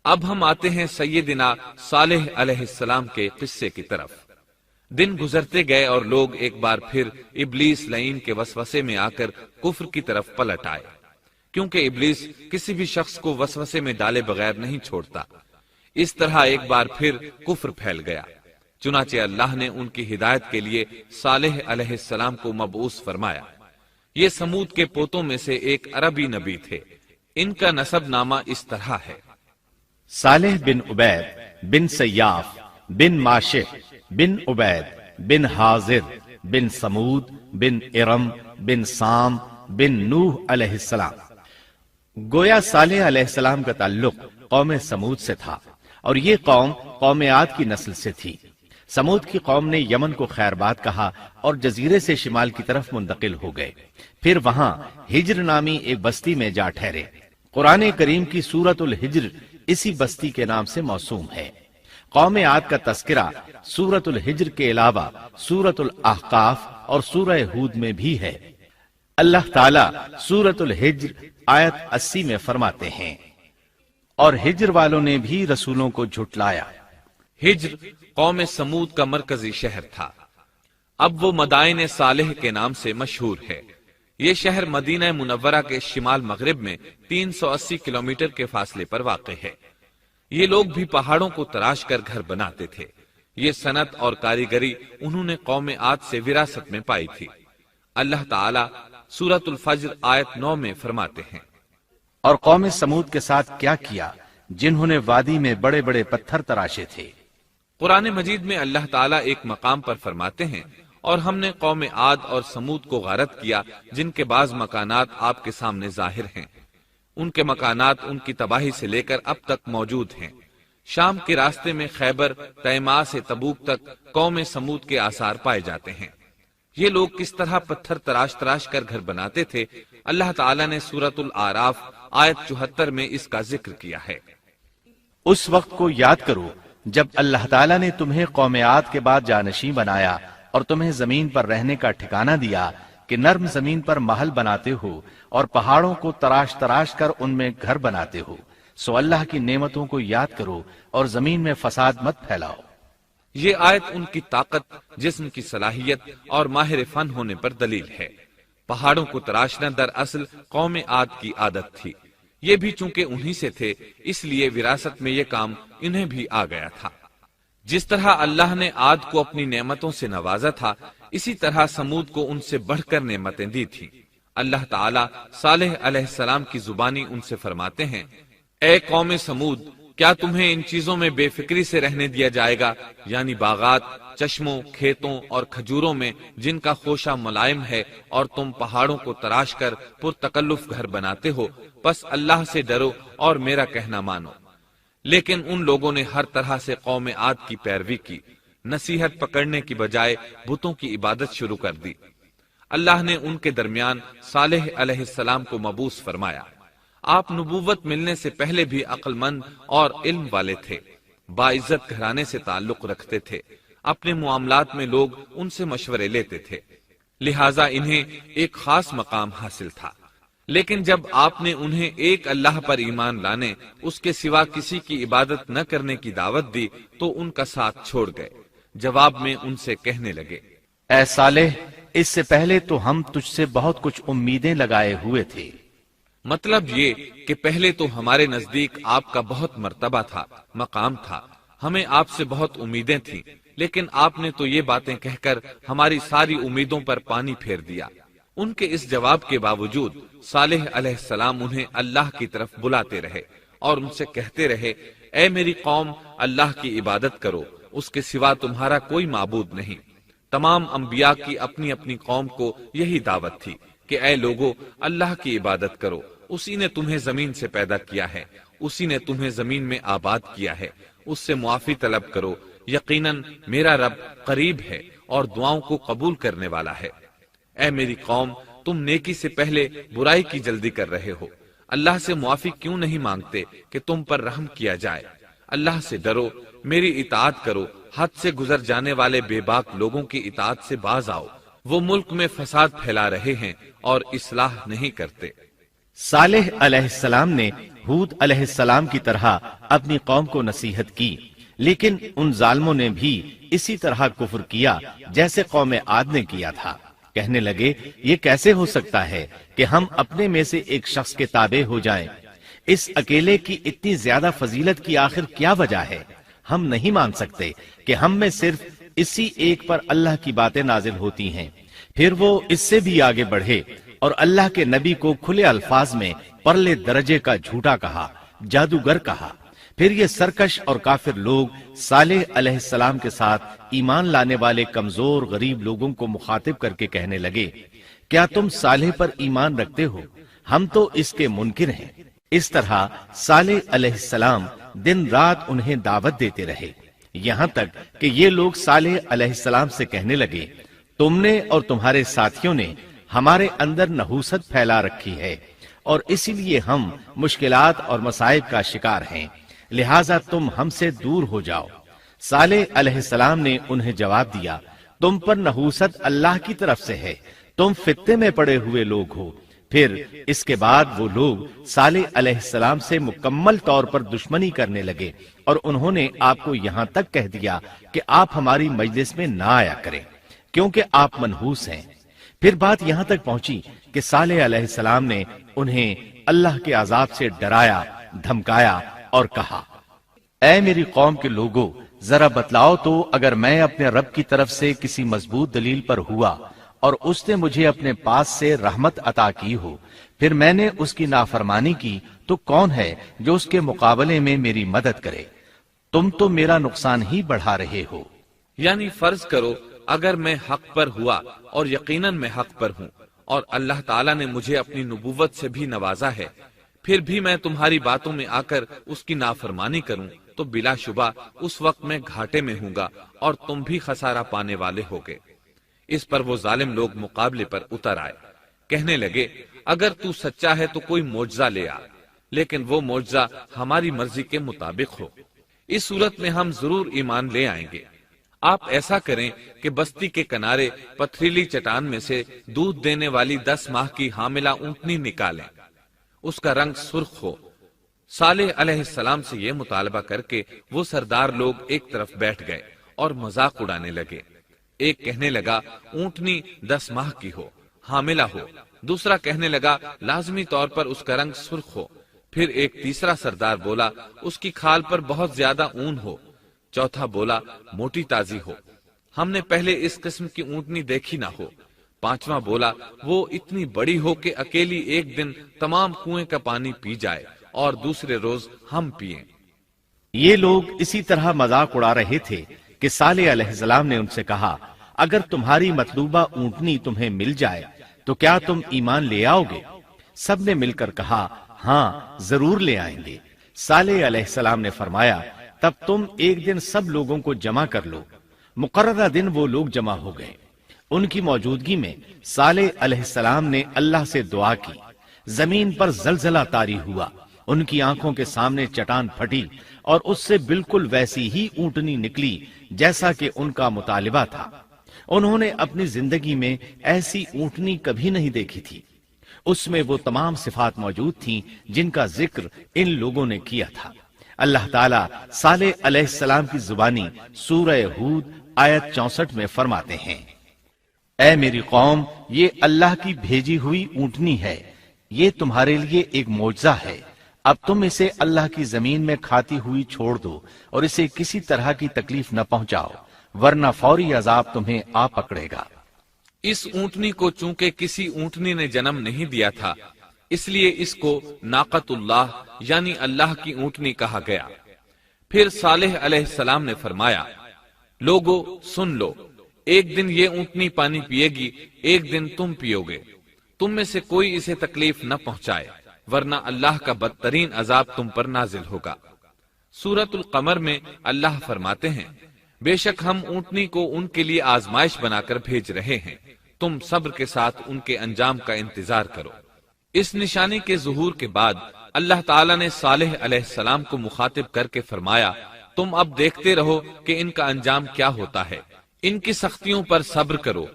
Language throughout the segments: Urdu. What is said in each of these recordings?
اب ہم آتے ہیں سیدنا صالح علیہ السلام کے قصے کی طرف۔ دن گزرتے گئے اور لوگ ایک بار پھر ابلیس لعین کے وسوسے میں آ کر کفر کی طرف پلٹ آئے، کیونکہ ابلیس کسی بھی شخص کو وسوسے میں ڈالے بغیر نہیں چھوڑتا۔ اس طرح ایک بار پھر کفر پھیل گیا، چنانچہ اللہ نے ان کی ہدایت کے لیے صالح علیہ السلام کو مبعوث فرمایا۔ یہ سمود کے پوتوں میں سے ایک عربی نبی تھے۔ ان کا نسب نامہ اس طرح ہے: صالح بن عبید بن سیاف بن ماشح بن عبید بن حاضر بن سمود بن ارم بن سام بن نوح علیہ السلام۔ گویا صالح علیہ السلام کا تعلق قوم سمود سے تھا، اور یہ قوم عاد کی نسل سے تھی۔ سمود کی قوم نے یمن کو خیرباد کہا اور جزیرے سے شمال کی طرف منتقل ہو گئے، پھر وہاں ہجر نامی ایک بستی میں جا ٹھہرے۔ قرآن کریم کی سورۃ الحجر اسی بستی کے نام سے موسوم ہے۔ قوم عاد کا تذکرہ سورۃ الحجر کے علاوہ سورۃ الاحقاف اور سورہ ہود میں بھی ہے۔ اللہ تعالیٰ سورۃ الحجر آیت 80 میں فرماتے ہیں: اور ہجر والوں نے بھی رسولوں کو جھٹلایا۔ ہجر قوم سمود کا مرکزی شہر تھا۔ اب وہ مدائن صالح کے نام سے مشہور ہے۔ یہ شہر مدینہ منورہ کے شمال مغرب میں 380 کلومیٹر کے فاصلے پر واقع ہے۔ یہ لوگ بھی پہاڑوں کو تراش کر گھر بناتے تھے۔ یہ صنعت اور کاریگری انہوں نے قوم عاد سے وراثت میں پائی تھی۔ اللہ تعالی سورۃ الفجر آیت 9 میں فرماتے ہیں: اور قوم سمود کے ساتھ کیا کیا جنہوں نے وادی میں بڑے بڑے پتھر تراشے تھے۔ قرآن مجید میں اللہ تعالیٰ ایک مقام پر فرماتے ہیں: اور ہم نے قوم عاد اور سمود کو غارت کیا جن کے بعض مکانات آپ کے سامنے ظاہر ہیں۔ ان کے مکانات ان کی تباہی سے لے کر اب تک موجود ہیں۔ شام کے راستے میں خیبر، تیماء سے تبوک تک قوم سمود کے آثار پائے جاتے ہیں۔ یہ لوگ کس طرح پتھر تراش کر گھر بناتے تھے، اللہ تعالیٰ نے سورۃ الاعراف آیت 74 میں اس کا ذکر کیا ہے۔ اس وقت کو یاد کرو جب اللہ تعالیٰ نے تمہیں قوم عاد کے بعد جانشین بنایا اور تمہیں زمین پر رہنے کا ٹھکانہ دیا کہ نرم زمین پر محل بناتے ہو اور پہاڑوں کو تراش کر ان میں گھر بناتے ہو، سو اللہ کی نعمتوں کو یاد کرو اور زمین میں فساد مت پھیلاؤ۔ یہ آیت ان کی طاقت، جسم کی صلاحیت اور ماہر فن ہونے پر دلیل ہے۔ پہاڑوں کو تراشنا دراصل قوم عاد کی عادت تھی۔ یہ بھی چونکہ انہی سے تھے، اس لیے وراثت میں یہ کام انہیں بھی آ گیا تھا۔ جس طرح اللہ نے عاد کو اپنی نعمتوں سے نوازا تھا، اسی طرح سمود کو ان سے بڑھ کر نعمتیں دی تھی۔ اللہ تعالیٰ صالح علیہ السلام کی زبانی ان سے فرماتے ہیں: اے قوم سمود، کیا تمہیں ان چیزوں میں بے فکری سے رہنے دیا جائے گا، یعنی باغات، چشموں، کھیتوں اور کھجوروں میں جن کا خوشہ ملائم ہے، اور تم پہاڑوں کو تراش کر پرتکلف گھر بناتے ہو؟ پس اللہ سے ڈرو اور میرا کہنا مانو۔ لیکن ان لوگوں نے ہر طرح سے قوم عاد کی پیروی کی، نصیحت پکڑنے کی بجائے بتوں کی عبادت شروع کر دی۔ اللہ نے ان کے درمیان صالح علیہ السلام کو مبعوث فرمایا۔ آپ نبوت ملنے سے پہلے بھی عقل مند اور علم والے تھے، باعزت گھرانے سے تعلق رکھتے تھے، اپنے معاملات میں لوگ ان سے مشورے لیتے تھے، لہٰذا انہیں ایک خاص مقام حاصل تھا۔ لیکن جب آپ نے انہیں ایک اللہ پر ایمان لانے، اس کے سوا کسی کی عبادت نہ کرنے کی دعوت دی تو ان کا ساتھ چھوڑ گئے۔ جواب میں ان سے کہنے لگے: اے صالح، اس سے پہلے تو ہم تجھ سے بہت کچھ امیدیں لگائے ہوئے تھے۔ مطلب یہ کہ پہلے تو ہمارے نزدیک آپ کا بہت مرتبہ تھا، مقام تھا، ہمیں آپ سے بہت امیدیں تھیں، لیکن آپ نے تو یہ باتیں کہہ کر ہماری ساری امیدوں پر پانی پھیر دیا۔ ان کے اس جواب کے باوجود صالح علیہ السلام انہیں اللہ کی طرف بلاتے رہے اور ان سے کہتے رہے: اے میری قوم، اللہ کی عبادت کرو، اس کے سوا تمہارا کوئی معبود نہیں۔ تمام انبیاء کی اپنی اپنی قوم کو یہی دعوت تھی کہ اے لوگو، اللہ کی عبادت کرو، اسی نے تمہیں زمین سے پیدا کیا ہے، اسی نے تمہیں زمین میں آباد کیا ہے، اس سے معافی طلب کرو، یقیناً میرا رب قریب ہے اور دعاؤں کو قبول کرنے والا ہے۔ اے میری قوم، تم نیکی سے پہلے برائی کی جلدی کر رہے ہو، اللہ سے معافی کیوں نہیں مانگتے کہ تم پر رحم کیا جائے؟ اللہ سے ڈرو، میری اطاعت کرو، حد سے گزر جانے والے بے باک لوگوں کی اطاعت سے باز آؤ، وہ ملک میں فساد پھیلا رہے ہیں اور اصلاح نہیں کرتے۔ صالح علیہ السلام نے ہود علیہ السلام کی طرح اپنی قوم کو نصیحت کی، لیکن ان ظالموں نے بھی اسی طرح کفر کیا جیسے قوم عاد نے کیا تھا۔ کہنے لگے یہ کیسے ہو سکتا ہے کہ ہم اپنے میں سے ایک شخص کے تابع ہو جائیں؟ اس اکیلے کی اتنی زیادہ فضیلت کی آخر کیا وجہ ہے؟ ہم نہیں مان سکتے کہ ہم میں صرف اسی ایک پر اللہ کی باتیں نازل ہوتی ہیں۔ پھر وہ اس سے بھی آگے بڑھے اور اللہ کے نبی کو کھلے الفاظ میں پرلے درجے کا جھوٹا کہا، جادوگر کہا۔ پھر یہ سرکش اور کافر لوگ صالح علیہ السلام کے ساتھ ایمان لانے والے کمزور غریب لوگوں کو مخاطب کر کے کہنے لگے، کیا تم صالح پر ایمان رکھتے ہو؟ ہم تو اس کے منکر ہیں۔ اس طرح صالح علیہ السلام دن رات انہیں دعوت دیتے رہے، یہاں تک کہ یہ لوگ صالح علیہ السلام سے کہنے لگے، تم نے اور تمہارے ساتھیوں نے ہمارے اندر نحوست پھیلا رکھی ہے اور اسی لیے ہم مشکلات اور مصائب کا شکار ہیں، لہٰذا تم ہم سے دور ہو جاؤ۔ صالح علیہ السلام نے انہیں جواب دیا، تم پر نحوست اللہ کی طرف سے ہے، تم فتنے میں پڑے ہوئے لوگ ہو۔ پھر اس کے بعد وہ لوگ صالح علیہ السلام سے مکمل طور پر دشمنی کرنے لگے اور انہوں نے آپ کو یہاں تک کہہ دیا کہ آپ ہماری مجلس میں نہ آیا کریں کیونکہ آپ منحوس ہیں۔ پھر بات یہاں تک پہنچی کہ صالح علیہ السلام نے انہیں اللہ کے عذاب سے ڈرایا، دھمکایا اور کہا، اے میری قوم کے لوگوں، ذرا بتلاؤ تو اگر میں اپنے رب کی طرف سے کسی مضبوط دلیل پر ہوا اور اس نے مجھے اپنے پاس سے رحمت عطا کی ہو، پھر میں نے اس کی نافرمانی کی، تو کون ہے جو اس کے مقابلے میں میری مدد کرے؟ تم تو میرا نقصان ہی بڑھا رہے ہو۔ یعنی فرض کرو اگر میں حق پر ہوا اور یقیناً میں حق پر ہوں اور اللہ تعالیٰ نے مجھے اپنی نبوت سے بھی نوازا ہے، پھر بھی میں تمہاری باتوں میں آ کر اس کی نافرمانی کروں تو بلا شبہ اس وقت میں گھاٹے میں ہوں گا اور تم بھی خسارہ پانے والے ہوگے۔ اس پر وہ ظالم لوگ مقابلے پر اتر آئے، کہنے لگے اگر تو سچا ہے تو کوئی معجزہ لے آ، لیکن وہ معجزہ ہماری مرضی کے مطابق ہو، اس صورت میں ہم ضرور ایمان لے آئیں گے۔ آپ ایسا کریں کہ بستی کے کنارے پتھریلی چٹان میں سے دودھ دینے والی 10 ماہ کی حاملہ اونٹنی نکالیں، اس کا رنگ سرخ ہو۔ صالح علیہ السلام سے یہ مطالبہ کر کے وہ سردار لوگ ایک طرف بیٹھ گئے اور مذاق اڑانے لگے۔ ایک کہنے لگا اونٹنی 10 ماہ کی ہو، حاملہ ہو، دوسرا کہنے لگا لازمی طور پر اس کا رنگ سرخ ہو، پھر ایک تیسرا سردار بولا اس کی کھال پر بہت زیادہ اون ہو، چوتھا بولا موٹی تازی ہو، ہم نے پہلے اس قسم کی اونٹنی دیکھی نہ ہو، پانچواں بولا وہ اتنی بڑی ہو کہ اکیلی ایک دن تمام کنویں کا پانی پی جائے اور دوسرے روز ہم پیئیں۔ یہ لوگ اسی طرح مذاق اڑا رہے تھے کہ صالح علیہ السلام نے ان سے کہا، اگر تمہاری مطلوبہ اونٹنی تمہیں مل جائے تو کیا تم ایمان لے آؤ گے؟ سب نے مل کر کہا، ہاں ضرور لے آئیں گے۔ صالح علیہ السلام نے فرمایا، تب تم ایک دن سب لوگوں کو جمع کر لو۔ مقررہ دن وہ لوگ جمع ہو گئے۔ ان کی موجودگی میں صالح علیہ السلام نے اللہ سے دعا کی، زمین پر زلزلہ طاری ہوا، ان کی آنکھوں کے سامنے چٹان پھٹی اور اس سے بالکل ویسی ہی اونٹنی نکلی جیسا کہ ان کا مطالبہ تھا۔ انہوں نے اپنی زندگی میں ایسی اونٹنی کبھی نہیں دیکھی تھی، اس میں وہ تمام صفات موجود تھیں جن کا ذکر ان لوگوں نے کیا تھا۔ اللہ تعالیٰ صالح علیہ السلام کی زبانی سورہ ہود آیت 64 میں فرماتے ہیں، اے میری قوم، یہ اللہ کی بھیجی ہوئی اونٹنی ہے، یہ تمہارے لیے ایک معجزہ ہے، اب تم اسے اللہ کی زمین میں کھاتی ہوئی چھوڑ دو اور اسے کسی طرح کی تکلیف نہ پہنچاؤ، ورنہ فوری عذاب تمہیں آ پکڑے گا۔ اس اونٹنی کو چونکہ کسی اونٹنی نے جنم نہیں دیا تھا، اس لیے اس کو ناقۃ اللہ یعنی اللہ کی اونٹنی کہا گیا۔ پھر صالح علیہ السلام نے فرمایا، لوگو سن لو، ایک دن یہ اونٹنی پانی پیے گی، ایک دن تم پیو گے، تم میں سے کوئی اسے تکلیف نہ پہنچائے، ورنہ اللہ کا بدترین عذاب تم پر نازل ہوگا۔ سورۃ القمر میں اللہ فرماتے ہیں، بے شک ہم اونٹنی کو ان کے لیے آزمائش بنا کر بھیج رہے ہیں، تم صبر کے ساتھ ان کے انجام کا انتظار کرو۔ اس نشانی کے ظہور کے بعد اللہ تعالیٰ نے صالح علیہ السلام کو مخاطب کر کے فرمایا، تم اب دیکھتے رہو کہ ان کا انجام کیا ہوتا ہے، ان کی سختیوں پر صبر کرو،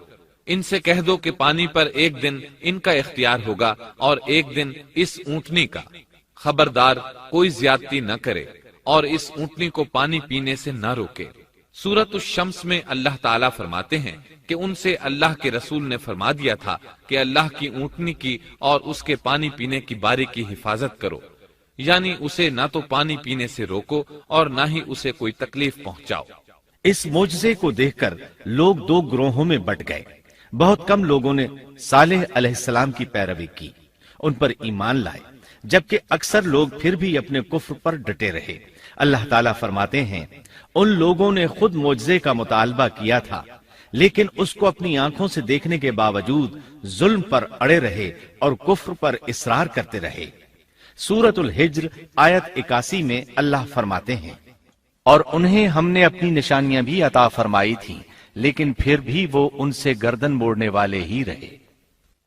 ان سے کہہ دو کہ پانی پر ایک دن ان کا اختیار ہوگا اور ایک دن اس اونٹنی کا، خبردار کوئی زیادتی نہ کرے اور اس اونٹنی کو پانی پینے سے نہ روکے۔ سورۃ الشمس میں اللہ تعالیٰ فرماتے ہیں کہ ان سے اللہ کے رسول نے فرما دیا تھا کہ اللہ کی اونٹنی کی اور اس کے پانی پینے کی باری کی حفاظت کرو، یعنی اسے نہ تو پانی پینے سے روکو اور نہ ہی اسے کوئی تکلیف پہنچاؤ۔ اس معجزے کو دیکھ کر لوگ دو گروہوں میں بٹ گئے۔ بہت کم لوگوں نے صالح علیہ السلام کی پیروی کی، ان پر ایمان لائے، جبکہ اکثر لوگ پھر بھی اپنے کفر پر ڈٹے رہے۔ اللہ تعالیٰ فرماتے ہیں ان لوگوں نے خود معجزے کا مطالبہ کیا تھا، لیکن اس کو اپنی آنکھوں سے دیکھنے کے باوجود ظلم پر اڑے رہے اور کفر پر اصرار کرتے رہے۔ سورۃ الحجر آیت 81 میں اللہ فرماتے ہیں اور انہیں ہم نے اپنی نشانیاں بھی عطا فرمائی تھیں، لیکن پھر بھی وہ ان سے گردن موڑنے والے ہی رہے۔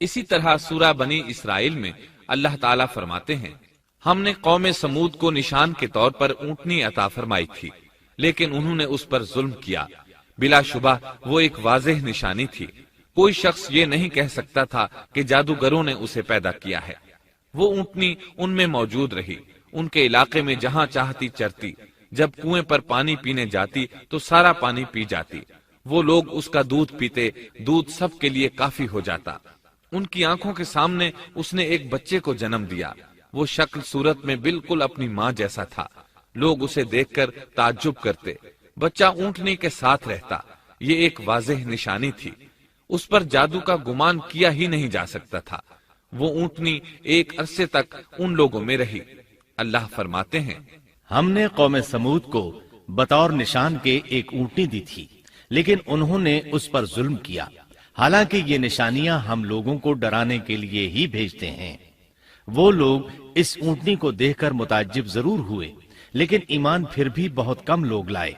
اسی طرح سورہ بنی اسرائیل میں اللہ تعالیٰ فرماتے ہیں ہم نے قوم سمود کو نشان کے طور پر اونٹنی عطا فرمائی تھی، لیکن انہوں نے اس پر ظلم کیا۔ بلا شبہ وہ ایک واضح نشانی تھی، کوئی شخص یہ نہیں کہہ سکتا تھا کہ جادوگروں نے اسے پیدا کیا ہے۔ وہ اونٹنی ان میں موجود رہی، ان کے علاقے میں جہاں چاہتی چرتی، جب کنویں پر پانی پینے جاتی تو سارا پانی پی جاتی، وہ لوگ اس کا دودھ پیتے، دودھ سب کے لیے کافی ہو جاتا۔ ان کی آنکھوں کے سامنے اس نے ایک بچے کو جنم دیا، وہ شکل صورت میں بالکل اپنی ماں جیسا تھا، لوگ اسے دیکھ کر تعجب کرتے، بچہ اونٹنی کے ساتھ رہتا، یہ ایک واضح نشانی تھی، اس پر جادو کا گمان کیا ہی نہیں جا سکتا تھا۔ وہ اونٹنی ایک عرصے تک ان لوگوں میں رہی۔ اللہ فرماتے ہیں ہم نے قوم سمود کو بطور نشان کے ایک اونٹنی دی تھی، لیکن انہوں نے اس پر ظلم کیا، حالانکہ یہ نشانیاں ہم لوگوں کو ڈرانے کے لیے ہی بھیجتے ہیں۔ وہ لوگ اس اونٹنی کو دیکھ کر متعجب ضرور ہوئے، لیکن ایمان پھر بھی بہت کم لوگ لائے،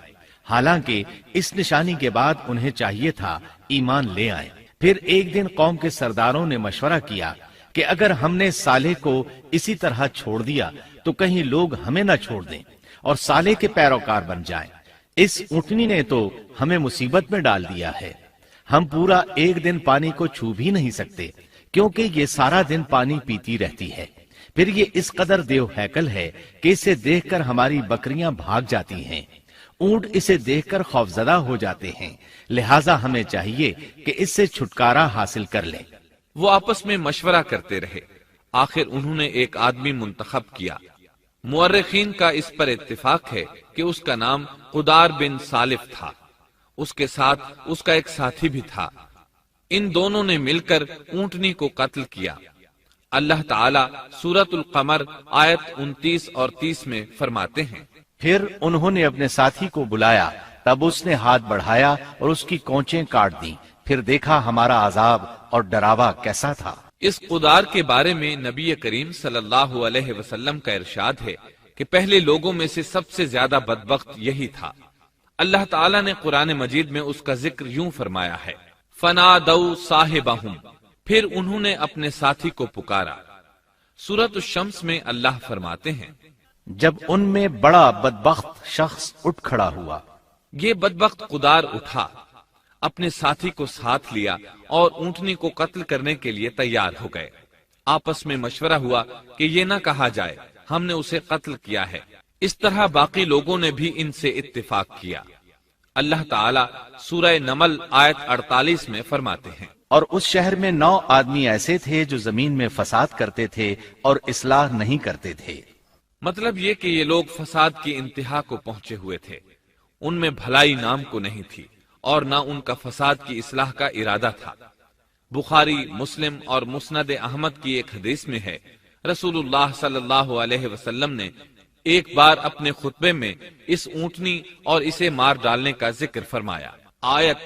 حالانکہ اس نشانی کے بعد انہیں چاہیے تھا ایمان لے آئیں۔ پھر ایک دن قوم کے سرداروں نے مشورہ کیا کہ اگر ہم نے صالح کو اسی طرح چھوڑ دیا تو کہیں لوگ ہمیں نہ چھوڑ دیں اور صالح کے پیروکار بن جائیں۔ اس اونٹنی نے تو ہمیں مصیبت میں ڈال دیا ہے، ہم پورا ایک دن پانی کو چھو بھی نہیں سکتے، کیونکہ یہ سارا دن پانی پیتی رہتی ہے۔ پھر یہ اس قدر دیو ہیکل ہے کہ اسے دیکھ کر ہماری بکریاں بھاگ جاتی ہیں، اونٹ اسے دیکھ کر خوفزدہ ہو جاتے ہیں، لہٰذا ہمیں چاہیے کہ اس سے چھٹکارا حاصل کر لیں۔ وہ آپس میں مشورہ کرتے رہے، آخر انہوں نے ایک آدمی منتخب کیا۔ مورخین کا اس پر اتفاق ہے کہ اس کا نام قدار بن سالف تھا، اس کے ساتھ اس کا ایک ساتھی بھی تھا۔ ان دونوں نے مل کر اونٹنی کو قتل کیا۔ اللہ تعالیٰ سورۃ القمر آیت 29 اور 30 میں فرماتے ہیں پھر انہوں نے اپنے ساتھی کو بلایا، تب اس نے ہاتھ بڑھایا اور اس کی کونچیں کاٹ دیں، پھر دیکھا ہمارا عذاب اور ڈراوا کیسا تھا۔ اس قدار کے بارے میں نبی کریم صلی اللہ علیہ وسلم کا ارشاد ہے کہ پہلے لوگوں میں سے سب سے زیادہ بدبخت یہی تھا۔ اللہ تعالیٰ نے قرآن مجید میں اس کا ذکر یوں فرمایا ہے فَنَادَوْا صَاحِبَهُمْ، پھر انہوں نے اپنے ساتھی کو پکارا۔ سورۃ الشمس میں اللہ فرماتے ہیں جب ان میں بڑا بدبخت شخص اٹھ کھڑا ہوا، یہ بدبخت قدار اٹھا، اپنے ساتھی کو ساتھ لیا اور اونٹنی کو قتل کرنے کے لیے تیار ہو گئے۔ آپس میں مشورہ ہوا کہ یہ نہ کہا جائے ہم نے اسے قتل کیا ہے، اس طرح باقی لوگوں نے بھی ان سے اتفاق کیا۔ اللہ تعالیٰ سورہ نمل آیت 48 میں فرماتے ہیں اور اس شہر میں 9 آدمی ایسے تھے جو زمین میں فساد کرتے تھے اور اصلاح نہیں کرتے تھے۔ مطلب یہ کہ یہ لوگ فساد کی انتہا کو پہنچے ہوئے تھے، ان میں بھلائی نام کو نہیں تھی اور نہ ان کا فساد کی اصلاح کا ارادہ تھا۔ بخاری، مسلم اور مسند احمد کی ایک حدیث میں ہے رسول اللہ صلی اللہ علیہ وسلم نے ایک بار اپنے خطبے میں اس اونٹنی اور اسے مار ڈالنے کا ذکر فرمایا۔ آیت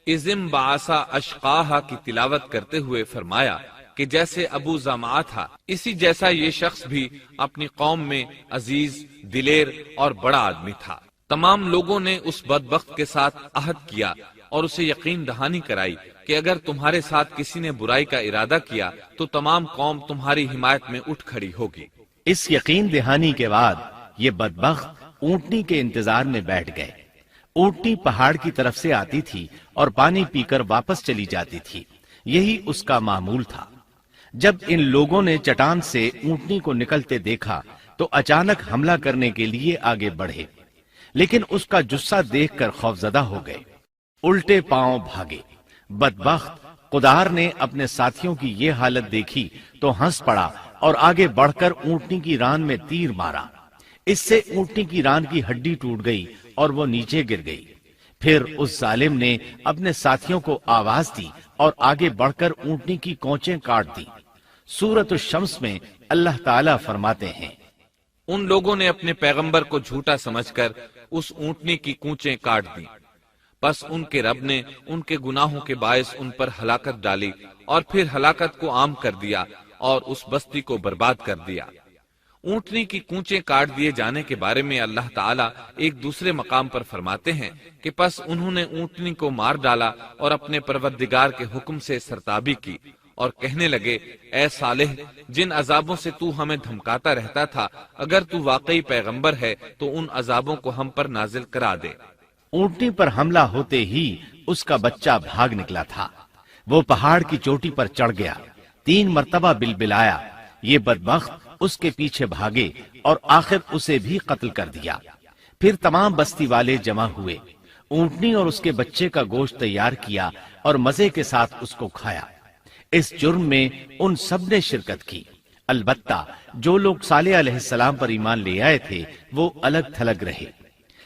اذم بعثا اشقاہا کی تلاوت کرتے ہوئے فرمایا کہ جیسے ابو زمعہ تھا، اسی جیسا یہ شخص بھی اپنی قوم میں عزیز، دلیر اور بڑا آدمی تھا۔ تمام لوگوں نے اس بدبخت کے ساتھ عہد کیا اور اسے یقین دہانی کرائی کہ اگر تمہارے ساتھ کسی نے برائی کا ارادہ کیا تو تمام قوم تمہاری حمایت میں اٹھ کھڑی ہوگی۔ اس یقین دہانی کے بعد یہ بدبخت اونٹنی کے انتظار میں بیٹھ گئے۔ اونٹنی پہاڑ کی طرف سے آتی تھی اور پانی پی کر واپس چلی جاتی تھی، یہی اس کا معمول تھا۔ جب ان لوگوں نے چٹان سے اونٹنی کو نکلتے دیکھا تو اچانک حملہ کرنے کے لیے آگے بڑھے، لیکن اس کا جثہ دیکھ کر خوفزدہ ہو گئے، الٹے پاؤں بھاگے۔ بدبخت قدار نے اپنے ساتھیوں کی یہ حالت دیکھی تو ہنس پڑا اور آگے بڑھ کر اونٹنی کی ران میں تیر مارا۔ اس سے اونٹنی کی ران کی ہڈی ٹوٹ گئی اور وہ نیچے گر گئی۔ پھر اس ظالم نے اپنے ساتھیوں کو آواز دی اور آگے بڑھ کر اونٹنی کی کونچیں کاٹ دی۔ سورۃ الشمس میں اللہ تعالیٰ فرماتے ہیں، ان لوگوں نے اپنے پیغمبر کو جھوٹا سمجھ کر اس اونٹنی کی کونچیں کاٹ دی، پس ان کے رب نے ان کے گناہوں کے باعث ان پر ہلاکت ڈالی اور پھر ہلاکت کو عام کر دیا اور اس بستی کو برباد کر دیا۔ اونٹنی کی کونچیں کاٹ دیے جانے کے بارے میں اللہ تعالیٰ ایک دوسرے مقام پر فرماتے ہیں کہ پس انہوں نے اونٹنی کو مار ڈالا اور اپنے پروردگار کے حکم سے سرتابی کی اور کہنے لگے، اے صالح، جن عذابوں سے تو ہمیں دھمکاتا رہتا تھا، اگر تو واقعی پیغمبر ہے تو ان عذابوں کو ہم پر نازل کرا دے۔ اونٹنی پر حملہ ہوتے ہی اس کا بچہ بھاگ نکلا تھا۔ وہ پہاڑ کی چوٹی پر چڑھ گیا، 3 مرتبہ بلبلایا۔ یہ بدبخت اس کے پیچھے بھاگے اور آخر اسے بھی قتل کر دیا۔ پھر تمام بستی والے جمع ہوئے، اونٹنی اور اس کے بچے کا گوشت تیار کیا اور مزے کے ساتھ اس کو کھایا۔ اس جرم میں ان سب نے شرکت کی، البتہ جو لوگ صالح علیہ السلام پر ایمان لے آئے تھے وہ الگ تھلگ رہے۔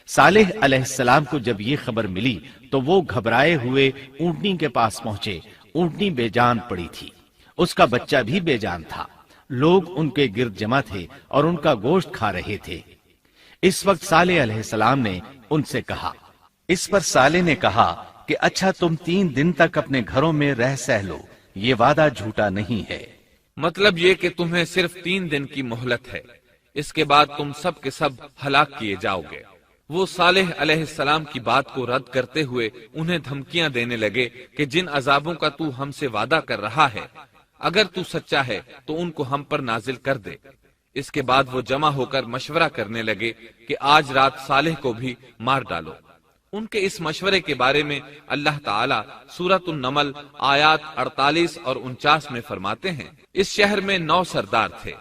صالح علیہ السلام کو جب یہ خبر ملی تو وہ گھبرائے ہوئے اونٹنی کے پاس پہنچے۔ اونٹنی بے جان پڑی تھی، اس کا بچہ بھی بے جان تھا۔ لوگ ان کے گرد جمع تھے اور ان کا گوشت کھا رہے تھے۔ اس وقت صالح علیہ السلام نے ان سے کہا، اس پر صالح نے کہا کہ اچھا تم 3 دن تک اپنے گھروں میں رہ سہ لو، یہ وعدہ جھوٹا نہیں ہے۔ مطلب یہ کہ تمہیں صرف 3 دن کی مہلت ہے، اس کے بعد تم سب کے سب ہلاک کیے جاؤ گے۔ وہ صالح علیہ السلام کی بات کو رد کرتے ہوئے انہیں دھمکیاں دینے لگے کہ جن عذابوں کا تو ہم سے وعدہ کر رہا ہے، اگر تو سچا ہے تو ان کو ہم پر نازل کر دے۔ اس کے بعد وہ جمع ہو کر مشورہ کرنے لگے کہ آج رات صالح کو بھی مار ڈالو۔ ان کے اس مشورے کے بارے میں اللہ تعالیٰ سورۃ النمل آیات 48 اور 49 میں فرماتے ہیں، اس شہر میں 9 سردار تھے،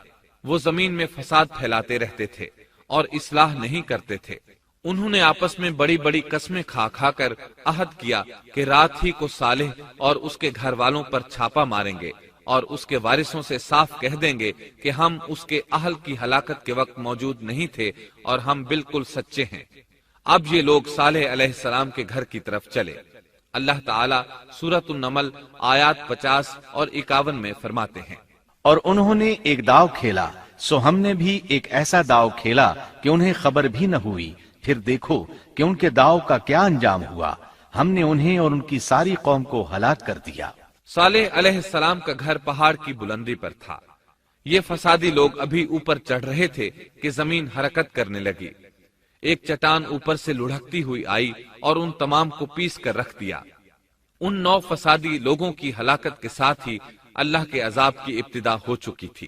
وہ زمین میں فساد پھیلاتے رہتے تھے اور اصلاح نہیں کرتے تھے۔ انہوں نے آپس میں بڑی بڑی قسمیں کھا کھا کر عہد کیا کہ رات ہی کو صالح اور اس کے گھر والوں پر چھاپا ماریں گے اور اس کے وارثوں سے صاف کہہ دیں گے کہ ہم اس کے اہل کی ہلاکت کے وقت موجود نہیں تھے اور ہم بالکل سچے ہیں۔ اب یہ لوگ صالح علیہ السلام کے گھر کی طرف چلے۔ اللہ تعالیٰ سورۃ النمل آیات 50 اور 51 میں فرماتے ہیں، اور انہوں نے ایک داؤ کھیلا، سو ہم نے بھی ایک ایسا داؤ کھیلا کہ انہیں خبر بھی نہ ہوئی۔ پھر دیکھو کہ ان کے داؤ کا کیا انجام ہوا، ہم نے انہیں اور ان کی ساری قوم کو ہلاک کر دیا۔ صالح علیہ السلام کا گھر پہاڑ کی بلندی پر تھا۔ یہ فسادی لوگ ابھی اوپر چڑھ رہے تھے کہ زمین حرکت کرنے لگی۔ ایک چٹان اوپر سے لڑھکتی ہوئی آئی اور ان تمام کو پیس کر رکھ دیا۔ ان 9 فسادی لوگوں کی ہلاکت کے ساتھ ہی اللہ کے عذاب کی ابتدا ہو چکی تھی۔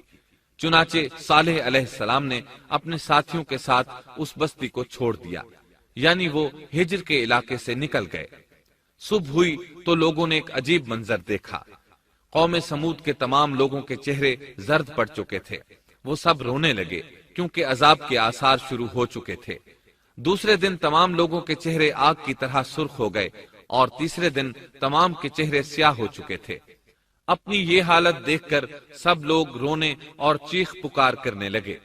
چنانچہ صالح علیہ السلام نے اپنے ساتھیوں کے ساتھ اس بستی کو چھوڑ دیا، یعنی وہ ہجر کے علاقے سے نکل گئے۔ صبح ہوئی تو لوگوں نے ایک عجیب منظر دیکھا۔ قوم سمود کے تمام لوگوں کے چہرے زرد پڑ چکے تھے، وہ سب رونے لگے کیونکہ عذاب کے آثار شروع ہو چکے تھے۔ دوسرے دن تمام لوگوں کے چہرے آگ کی طرح سرخ ہو گئے اور تیسرے دن تمام کے چہرے سیاہ ہو چکے تھے۔ اپنی یہ حالت دیکھ کر سب لوگ رونے اور چیخ پکار کرنے لگے،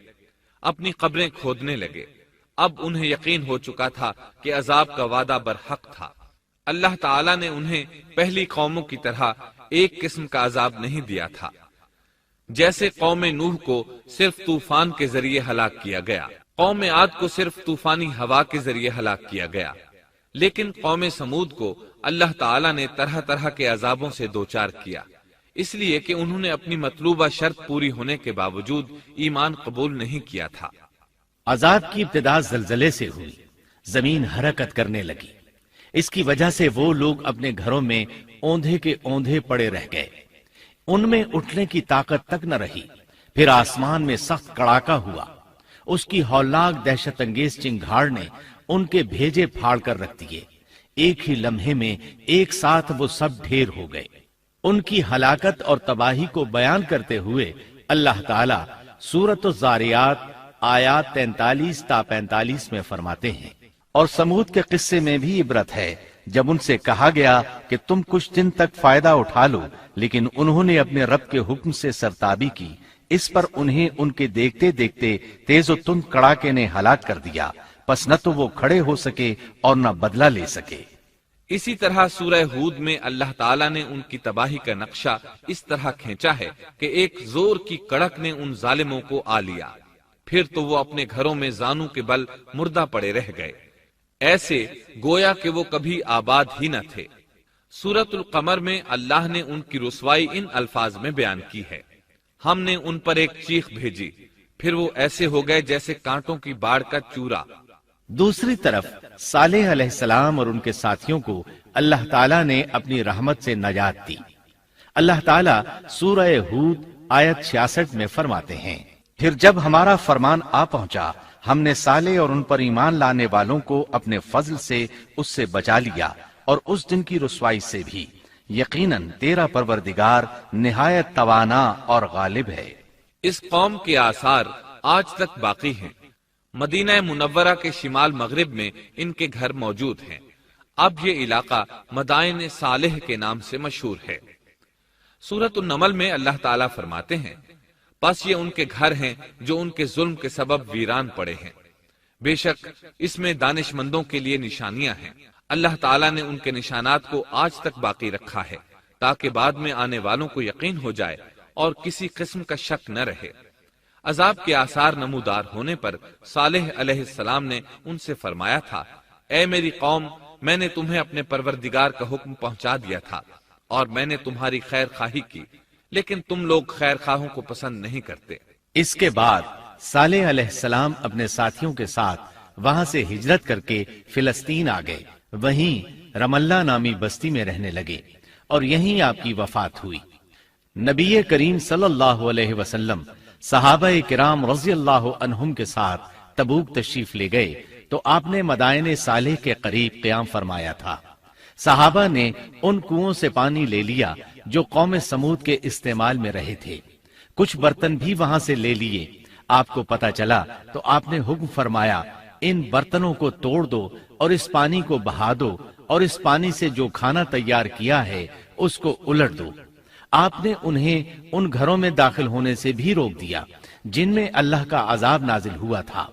اپنی قبریں کھودنے لگے۔ اب انہیں یقین ہو چکا تھا کہ عذاب کا وعدہ برحق تھا۔ اللہ تعالیٰ نے انہیں پہلی قوموں کی طرح ایک قسم کا عذاب نہیں دیا تھا، جیسے قوم نوح کو صرف طوفان کے ذریعے ہلاک کیا گیا، قوم عاد کو صرف طوفانی ہوا کے ذریعے ہلاک کیا گیا، لیکن قوم سمود کو اللہ تعالیٰ نے طرح طرح کے عذابوں سے دوچار کیا، اس لیے کہ انہوں نے اپنی مطلوبہ شرط پوری ہونے کے باوجود ایمان قبول نہیں کیا تھا۔ عذاب کی ابتدا زلزلے سے ہوئی، زمین حرکت کرنے لگی۔ اس کی وجہ سے وہ لوگ اپنے گھروں میں اوندھے کے اوندھے پڑے رہ گئے، ان میں اٹھنے کی طاقت تک نہ رہی۔ پھر آسمان میں سخت کڑاکا ہوا، اس کی ہولناک دہشت انگیز چنگھاڑ نے ان کے بھیجے پھاڑ کر رکھ دیے۔ ایک ہی لمحے میں ایک ساتھ وہ سب ڈھیر ہو گئے۔ ان کی ہلاکت اور تباہی کو بیان کرتے ہوئے اللہ تعالی سورۃ الزاریات آیات 43 تا 45 میں فرماتے ہیں، اور سمود کے قصے میں بھی عبرت ہے جب ان سے کہا گیا کہ تم کچھ دن تک فائدہ اٹھا لو، لیکن انہوں نے اپنے رب کے حکم سے سرتابی کی، اس پر انہیں ان کے دیکھتے دیکھتے تیز و تند کڑاکے نے ہلاک کر دیا، پس نہ تو وہ کھڑے ہو سکے اور نہ بدلہ لے سکے۔ اسی طرح سورہ ہود میں اللہ تعالیٰ نے ان کی تباہی کا نقشہ اس طرح کھینچا ہے کہ ایک زور کی کڑک نے ان ظالموں کو آ لیا، پھر تو وہ اپنے گھروں میں زانوں کے بل مردہ پڑے رہ گئے، ایسے گویا کہ وہ کبھی آباد ہی نہ تھے۔ سورۃ القمر میں اللہ نے ان کی رسوائی ان الفاظ میں بیان کی ہے، ہم نے ان پر ایک چیخ بھیجی، پھر وہ ایسے ہو گئے جیسے کانٹوں کی باڑ کا چورا۔ دوسری طرف صالح علیہ السلام اور ان کے ساتھیوں کو اللہ تعالیٰ نے اپنی رحمت سے نجات دی۔ اللہ تعالیٰ سورہ ہود آیت 66 میں فرماتے ہیں، پھر جب ہمارا فرمان آ پہنچا ہم نے صالح اور ان پر ایمان لانے والوں کو اپنے فضل سے اس سے بچا لیا اور اس دن کی رسوائی سے بھی، یقیناً تیرا پروردگار نہایت توانا اور غالب ہے۔ اس قوم کے آثار آج تک باقی ہیں، مدینہ منورہ کے شمال مغرب میں ان کے گھر موجود ہیں، اب یہ علاقہ مدائن صالح کے نام سے مشہور ہے۔ سورۃ النمل میں اللہ تعالیٰ فرماتے ہیں، پس یہ ان کے گھر ہیں جو ان کے ظلم کے سبب ویران پڑے ہیں، بے شک اس میں دانش مندوں کے لیے نشانیاں ہیں۔ اللہ تعالیٰ نے ان کے نشانات کو آج تک باقی رکھا ہے تاکہ بعد میں آنے والوں کو یقین ہو جائے اور کسی قسم کا شک نہ رہے۔ عذاب کے آثار نمودار ہونے پر صالح علیہ السلام نے ان سے فرمایا تھا، اے میری قوم، میں نے تمہیں اپنے پروردگار کا حکم پہنچا دیا تھا اور میں نے تمہاری خیر خواہی کی، لیکن تم لوگ خیر خواہوں کو پسند نہیں کرتے۔ اس کے بعد صالح علیہ السلام اپنے ساتھیوں کے ساتھ وہاں سے ہجرت کر کے فلسطین آ گئے، وہیں رملہ نامی بستی میں رہنے لگے اور یہیں آپ کی وفات ہوئی۔ نبی کریم صلی اللہ علیہ وسلم صحابہ کرام رضی اللہ عنہم کے ساتھ تبوک تشریف لے گئے تو آپ نے مدائن صالح کے قریب قیام فرمایا تھا۔ صحابہ نے ان کنووں سے پانی لے لیا جو قوم سمود کے استعمال میں رہے تھے، کچھ برتن بھی وہاں سے لے لیے۔ آپ کو پتہ چلا تو آپ نے حکم فرمایا، ان برتنوں کو توڑ دو اور اس پانی کو بہا دو اور اس پانی سے جو کھانا تیار کیا ہے اس کو الٹ دو۔ آپ نے انہیں ان گھروں میں داخل ہونے سے بھی روک دیا جن میں اللہ کا عذاب نازل ہوا تھا۔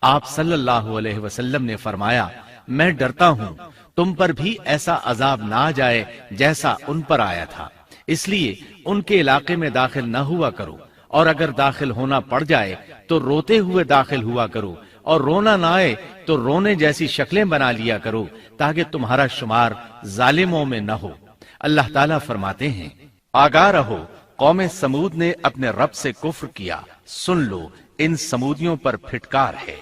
آپ صلی اللہ علیہ وسلم نے فرمایا، میں ڈرتا ہوں تم پر بھی ایسا عذاب نہ آ جائے جیسا ان پر آیا تھا، اس لیے ان کے علاقے میں داخل نہ ہوا کرو، اور اگر داخل ہونا پڑ جائے تو روتے ہوئے داخل ہوا کرو، اور رونا نہ آئے تو رونے جیسی شکلیں بنا لیا کرو تاکہ تمہارا شمار ظالموں میں نہ ہو۔ اللہ تعالیٰ فرماتے ہیں، آگاہ رہو، قوم سمود نے اپنے رب سے کفر کیا، سن لو ان سمودیوں پر پھٹکار ہے۔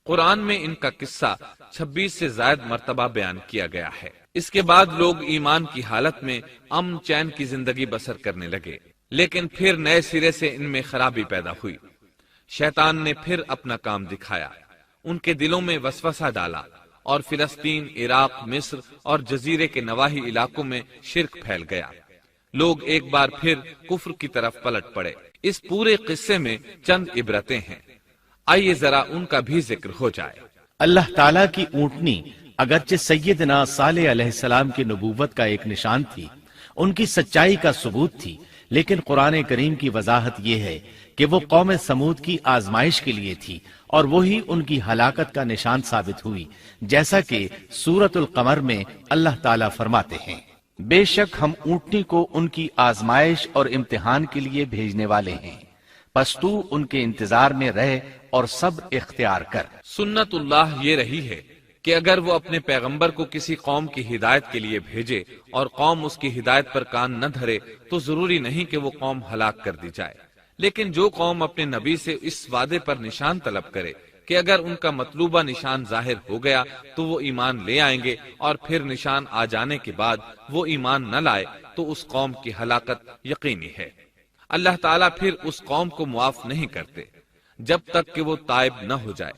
قرآن میں ان کا قصہ 26 سے زائد مرتبہ بیان کیا گیا ہے۔ اس کے بعد لوگ ایمان کی حالت میں امن چین کی زندگی بسر کرنے لگے، لیکن پھر نئے سرے سے ان میں خرابی پیدا ہوئی۔ شیطان نے پھر اپنا کام دکھایا، ان کے دلوں میں وسوسہ ڈالا اور فلسطین، عراق، مصر اور جزیرے کے نواحی علاقوں میں شرک پھیل گیا۔ لوگ ایک بار پھر کفر کی طرف پلٹ پڑے۔ اس پورے قصے میں چند عبرتیں ہیں، آئیے ذرا ان کا بھی ذکر ہو جائے۔ اللہ تعالیٰ کی اونٹنی اگرچہ سیدنا صالح علیہ السلام کی نبوت کا ایک نشان تھی، ان کی سچائی کا ثبوت تھی، لیکن قرآن کریم کی وضاحت یہ ہے کہ وہ قوم سمود کی آزمائش کے لیے تھی اور وہی ان کی ہلاکت کا نشان ثابت ہوئی، جیسا کہ سورۃ القمر میں اللہ تعالیٰ فرماتے ہیں، بے شک ہم اونٹنی کو ان کی آزمائش اور امتحان کے لیے بھیجنے والے ہیں، پس تو ان کے انتظار میں رہ اور صبر اختیار کر۔ سنت اللہ یہ رہی ہے کہ اگر وہ اپنے پیغمبر کو کسی قوم کی ہدایت کے لیے بھیجے اور قوم اس کی ہدایت پر کان نہ دھرے تو ضروری نہیں کہ وہ قوم ہلاک کر دی جائے، لیکن جو قوم اپنے نبی سے اس وعدے پر نشان طلب کرے کہ اگر ان کا مطلوبہ نشان ظاہر ہو گیا تو وہ ایمان لے آئیں گے، اور پھر نشان آ جانے کے بعد وہ ایمان نہ لائے تو اس قوم کی ہلاکت یقینی ہے۔ اللہ تعالیٰ پھر اس قوم کو معاف نہیں کرتے جب تک کہ وہ تائب نہ ہو جائے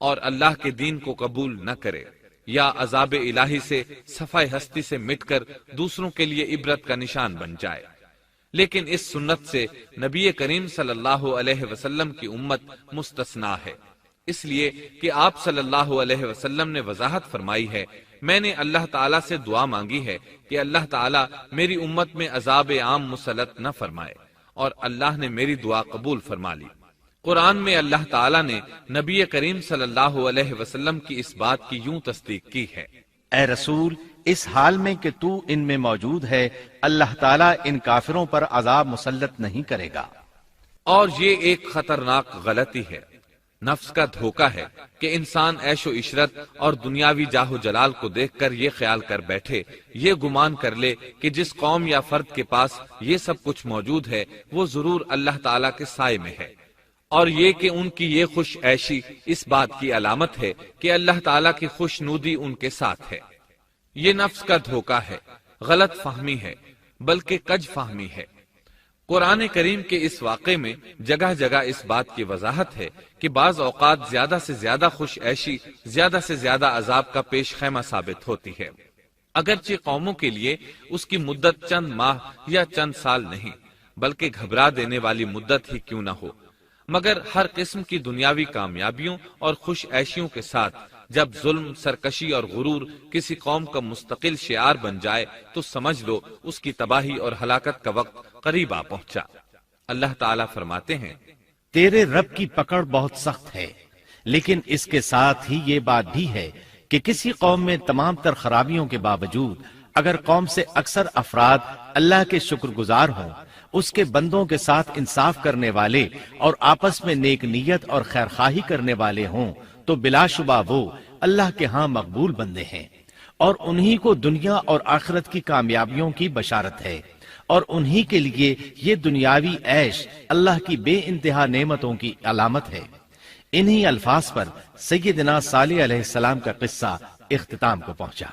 اور اللہ کے دین کو قبول نہ کرے، یا عذاب الہی سے صفائے ہستی سے مٹ کر دوسروں کے لیے عبرت کا نشان بن جائے۔ لیکن اس سنت سے نبی کریم صلی اللہ علیہ وسلم کی امت مستثنا ہے، اس لیے کہ آپ صلی اللہ علیہ وسلم نے وضاحت فرمائی ہے، میں نے اللہ تعالیٰ سے دعا مانگی ہے کہ اللہ تعالیٰ میری امت میں عذاب عام مسلط نہ فرمائے، اور اللہ نے میری دعا قبول فرما لی۔ قرآن میں اللہ تعالیٰ نے نبی کریم صلی اللہ علیہ وسلم کی اس بات کی یوں تصدیق کی ہے، اے رسول، اس حال میں کہ تو ان میں موجود ہے، اللہ تعالیٰ ان کافروں پر عذاب مسلط نہیں کرے گا۔ اور یہ ایک خطرناک غلطی ہے، نفس کا دھوکہ ہے کہ انسان عیش و عشرت اور دنیاوی جاہ و جلال کو دیکھ کر یہ خیال کر بیٹھے، یہ گمان کر لے کہ جس قوم یا فرد کے پاس یہ سب کچھ موجود ہے وہ ضرور اللہ تعالیٰ کے سائے میں ہے، اور یہ کہ ان کی یہ خوش عیشی اس بات کی علامت ہے کہ اللہ تعالیٰ کی خوش نودی ان کے ساتھ ہے۔ یہ نفس کا دھوکہ ہے، غلط فہمی ہے، بلکہ کج فہمی ہے۔ قرآن کریم کے اس واقعے میں جگہ جگہ اس بات کی وضاحت ہے کہ بعض اوقات زیادہ سے زیادہ خوش عیشی زیادہ سے زیادہ عذاب کا پیش خیمہ ثابت ہوتی ہے، اگرچہ قوموں کے لیے اس کی مدت چند ماہ یا چند سال نہیں بلکہ گھبرا دینے والی مدت ہی کیوں نہ ہو، مگر ہر قسم کی دنیاوی کامیابیوں اور خوش عیشیوں کے ساتھ جب ظلم، سرکشی اور غرور کسی قوم کا مستقل شعار بن جائے تو سمجھ لو اس کی تباہی اور ہلاکت کا وقت قریب آ پہنچا۔ اللہ تعالیٰ فرماتے ہیں، تیرے رب کی پکڑ بہت سخت ہے، لیکن اس کے ساتھ ہی یہ بات بھی ہے کہ کسی قوم میں تمام تر خرابیوں کے باوجود اگر قوم سے اکثر افراد اللہ کے شکر گزار ہوں، اس کے بندوں کے ساتھ انصاف کرنے والے اور آپس میں نیک نیت اور خیرخواہی کرنے والے ہوں تو بلا شبہ وہ اللہ کے ہاں مقبول بندے ہیں، اور انہی کو دنیا اور آخرت کی کامیابیوں کی بشارت ہے، اور انہی کے لیے یہ دنیاوی عیش اللہ کی بے انتہا نعمتوں کی علامت ہے۔ انہی الفاظ پر سیدنا صالح علیہ السلام کا قصہ اختتام کو پہنچا۔